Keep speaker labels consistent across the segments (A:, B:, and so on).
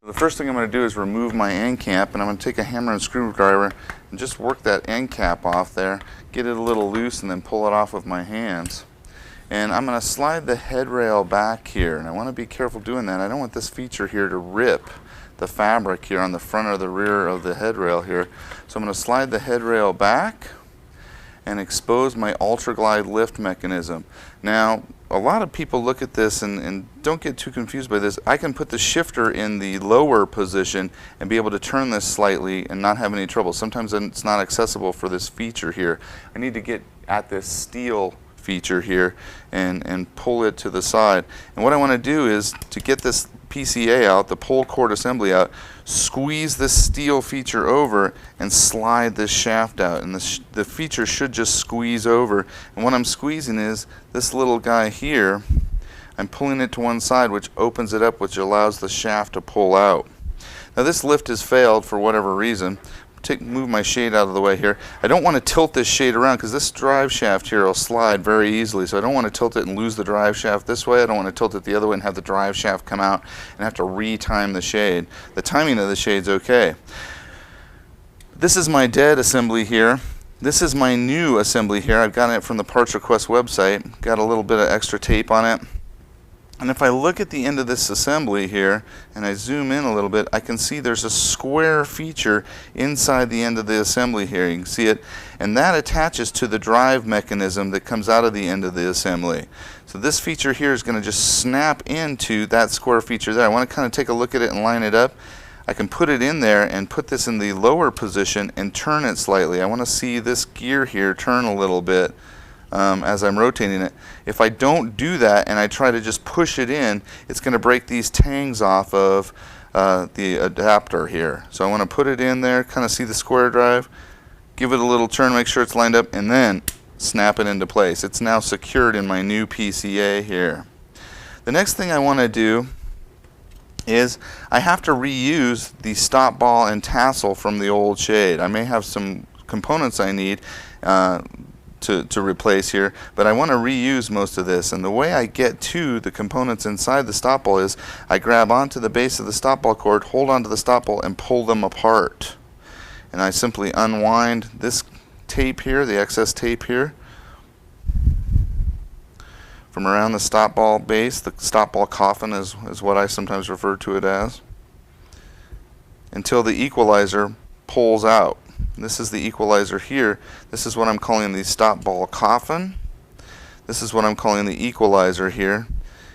A: The first thing I'm going to do is remove my end cap, and I'm going to take a hammer and screwdriver and just work that end cap off there, get it a little loose, and then pull it off with my hands. And I'm going to slide the head rail back here, and I want to be careful doing that. I don't want this feature here to rip the fabric here on the front or the rear of the head rail here. So I'm going to slide the head rail back and expose my UltraGlide lift mechanism. Now, a lot of people look at this and don't get too confused by this. I can put the shifter in the lower position and be able to turn this slightly and not have any trouble. Sometimes it's not accessible for this feature here. I need to get at this steel feature here and pull it to the side. And what I want to do is to get this PCA out, the pull cord assembly out, squeeze this steel feature over and slide this shaft out, and the feature should just squeeze over. And what I'm squeezing is this little guy here. I'm pulling it to one side, which opens it up, which allows the shaft to pull out. Now this lift has failed for whatever reason. Move my shade out of the way here. I don't want to tilt this shade around because this drive shaft here will slide very easily, so I don't want to tilt it and lose the drive shaft this way. I don't want to tilt it the other way and have the drive shaft come out and have to re-time the shade. The timing of the shade's okay. This is my dead assembly here. This is my new assembly here. I've gotten it from the Parts Request website. Got a little bit of extra tape on it. And if I look at the end of this assembly here and I zoom in a little bit, I can see there's a square feature inside the end of the assembly here. You can see it, and that attaches to the drive mechanism that comes out of the end of the assembly. So this feature here is going to just snap into that square feature there. I want to kind of take a look at it and line it up. I can put it in there and put this in the lower position and turn it slightly. I want to see this gear here turn a little bit as I'm rotating it. If I don't do that and I try to just push it in, it's going to break these tangs off of the adapter here. So I want to put it in there, kind of see the square drive, give it a little turn, make sure it's lined up, and then snap it into place. It's now secured in my new PCA here. The next thing I want to do is I have to reuse the stop ball and tassel from the old shade. I may have some components I need to replace here, but I want to reuse most of this, and the way I get to the components inside the stop ball is I grab onto the base of the stop ball cord, hold onto the stop ball, and pull them apart. And I simply unwind this tape here, the excess tape here, from around the stop ball base. The stop ball coffin is what I sometimes refer to it as, until the equalizer pulls out. This is the equalizer here. This is what I'm calling the stop ball coffin. This is what I'm calling the equalizer here.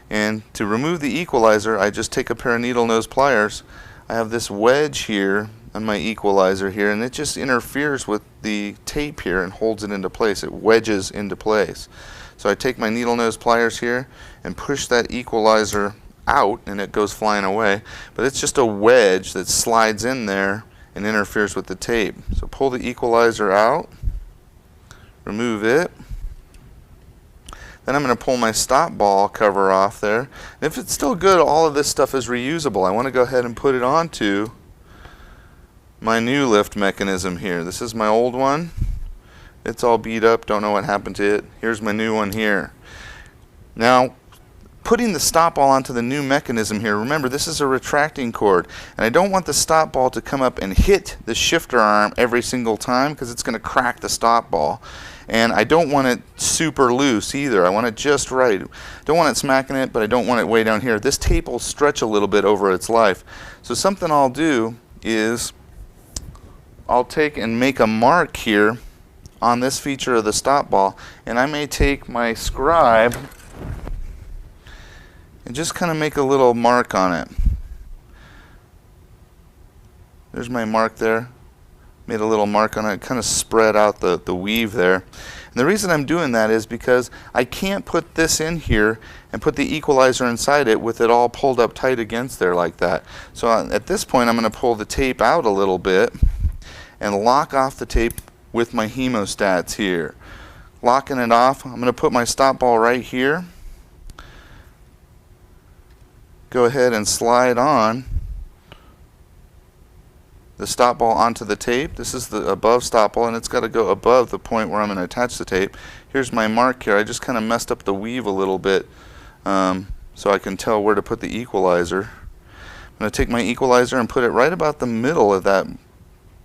A: And to remove the equalizer, I just take a pair of needle nose pliers. I have this wedge here on my equalizer here, and it just interferes with the tape here and holds it into place. It wedges into place. So I take my needle nose pliers here and push that equalizer out, and it goes flying away. But it's just a wedge that slides in there and interferes with the tape. So pull the equalizer out, remove it. Then I'm going to pull my stop ball cover off there. And if it's still good, all of this stuff is reusable. I want to go ahead and put it onto my new lift mechanism here. This is my old one. It's all beat up, don't know what happened to it. Here's my new one here. Now, putting the stop ball onto the new mechanism here, remember this is a retracting cord, and I don't want the stop ball to come up and hit the shifter arm every single time because it's going to crack the stop ball. And I don't want it super loose either. I want it just right. Don't want it smacking it, but I don't want it way down here. This tape will stretch a little bit over its life. So something I'll do is I'll take and make a mark here on this feature of the stop ball, and I may take my scribe and just kind of make a little mark on it. There's my mark there. Made a little mark on it, kind of spread out the weave there. And the reason I'm doing that is because I can't put this in here and put the equalizer inside it with it all pulled up tight against there like that. So at this point I'm going to pull the tape out a little bit and lock off the tape with my hemostats here. Locking it off, I'm going to put my stop ball right here. Go ahead and slide on the stop ball onto the tape. This is the above stop ball, and it's got to go above the point where I'm going to attach the tape. Here's my mark here. I just kind of messed up the weave a little bit so I can tell where to put the equalizer. I'm going to take my equalizer and put it right about the middle of that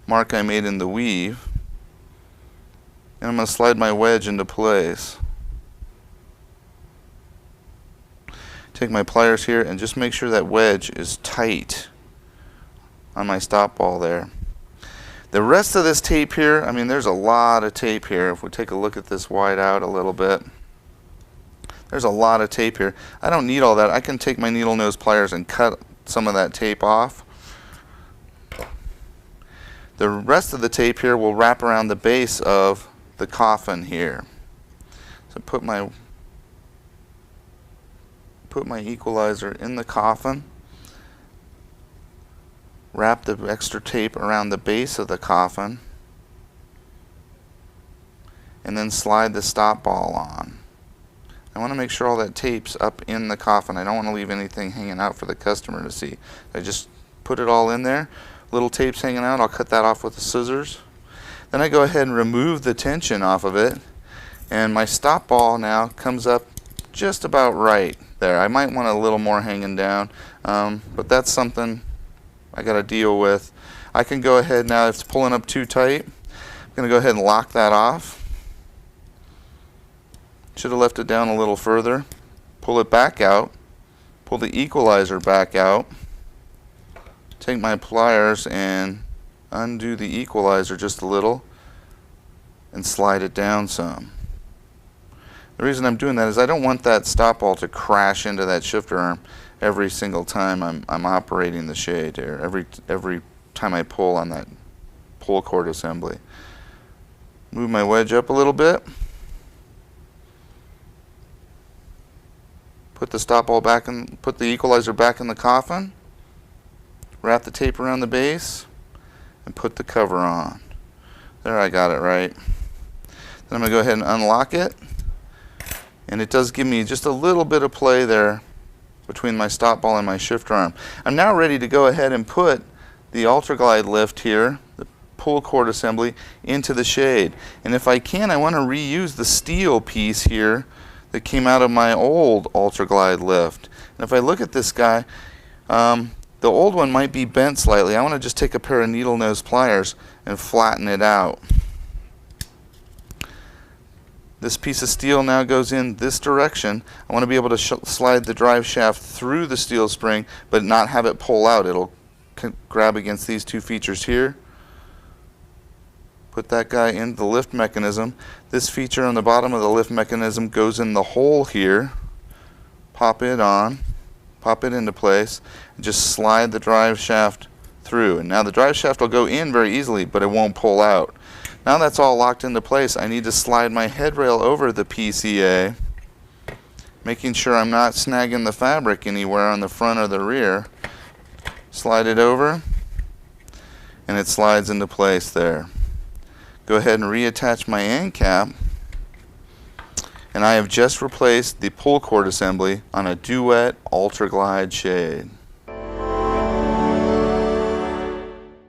A: mark I made in the weave. And I'm going to slide my wedge into place. Take my pliers here and just make sure that wedge is tight on my stop ball there. The rest of this tape here, I mean, there's a lot of tape here. If we take a look at this wide out a little bit, there's a lot of tape here. I don't need all that. I can take my needle nose pliers and cut some of that tape off. The rest of the tape here will wrap around the base of the coffin here. So put my equalizer in the coffin, wrap the extra tape around the base of the coffin, and then slide the stop ball on. I want to make sure all that tape's up in the coffin. I don't want to leave anything hanging out for the customer to see. I just put it all in there. Little tape's hanging out. I'll cut that off with the scissors. Then I go ahead and remove the tension off of it, and my stop ball now comes up just about right there. I might want a little more hanging down, but that's something I got to deal with. I can go ahead now, if it's pulling up too tight, I'm going to go ahead and lock that off. Should have left it down a little further. Pull it back out. Pull the equalizer back out. Take my pliers and undo the equalizer just a little and slide it down some. The reason I'm doing that is I don't want that stop ball to crash into that shifter arm every single time I'm operating the shade here. Every time I pull on that pull cord assembly. Move my wedge up a little bit. Put the stop ball back in, put the equalizer back in the coffin. Wrap the tape around the base and put the cover on. There, I got it right. Then I'm going to go ahead and unlock it. And it does give me just a little bit of play there between my stop ball and my shifter arm. I'm now ready to go ahead and put the UltraGlide lift here, the pull cord assembly, into the shade. And if I can, I want to reuse the steel piece here that came out of my old UltraGlide lift. And if I look at this guy, the old one might be bent slightly. I want to just take a pair of needle nose pliers and flatten it out. This piece of steel now goes in this direction. I want to be able to slide the drive shaft through the steel spring but not have it pull out. It'll grab against these two features here. Put that guy in the lift mechanism. This feature on the bottom of the lift mechanism goes in the hole here. Pop it on, pop it into place, and just slide the drive shaft through. And now the drive shaft will go in very easily, but it won't pull out. Now that's all locked into place, I need to slide my head rail over the PCA, making sure I'm not snagging the fabric anywhere on the front or the rear. Slide it over, and it slides into place there. Go ahead and reattach my end cap, and I have just replaced the pull cord assembly on a Duet UltraGlide shade.